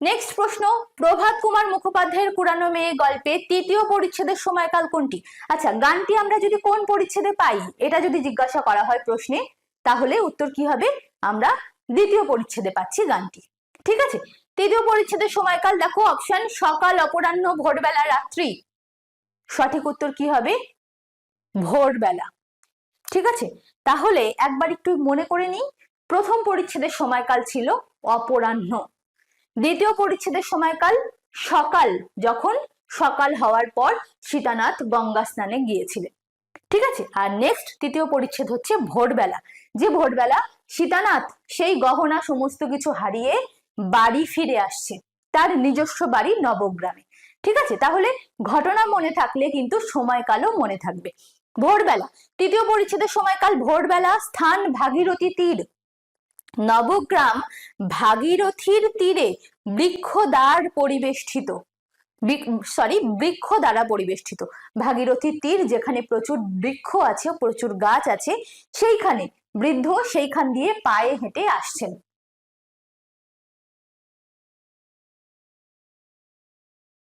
Next প্রশ্ন, প্রভাত কুমার মুখোপাধ্যায়ের পুরানো মেয়ে গল্পে তৃতীয় পরিচ্ছেদের সময়কাল কোনটি? আচ্ছা, গানটি আমরা যদি কোন পরিচ্ছেদে পাই এটা যদি জিজ্ঞাসা করা হয় প্রশ্নে, তাহলে উত্তর কি হবে? আমরা দ্বিতীয় পরিচ্ছেদে পাচ্ছি গানটি। ঠিক আছে, তৃতীয় পরিচ্ছেদের সময়কাল দেখো, অপশন সকাল, অপরাহ্ন, ভোরবেলা, রাত্রি। সঠিক উত্তর কি হবে? ভোরবেলা। ঠিক আছে, তাহলে একবার একটু মনে করে নিই। প্রথম পরিচ্ছেদের সময়কাল ছিল অপরাহ্ন, দ্বিতীয় পরিচ্ছেদের সময়কাল সকাল, যখন সকাল হওয়ার পর সীতানাথ গঙ্গা স্নানে গিয়েছিলেন। ঠিক আছে, আর নেক্সট তৃতীয় পরিচ্ছেদ হচ্ছে ভোরবেলা, যে ভোরবেলা সীতানাথ সেই গহনা সমস্ত কিছু হারিয়ে বাড়ি ফিরে আসছে, তার নিজস্ব বাড়ি নবগ্রামে। ঠিক আছে, তাহলে ঘটনা মনে থাকলে কিন্তু সময়কালও মনে থাকবে। ভোরবেলা, তৃতীয় পরিচ্ছেদের সময়কাল ভোরবেলা, স্থান ভাগীরথী তীর, নবগ্রাম ভাগীরথীর তীরে বৃক্ষ দ্বারা পরিবেষ্টিত, বৃক্ষ দ্বারা পরিবেষ্টিত। ভাগীরথীর তীর যেখানে প্রচুর বৃক্ষ আছে, প্রচুর গাছ আছে, সেইখানে বৃদ্ধ সেইখান দিয়ে পায়ে হেঁটে আসছেন।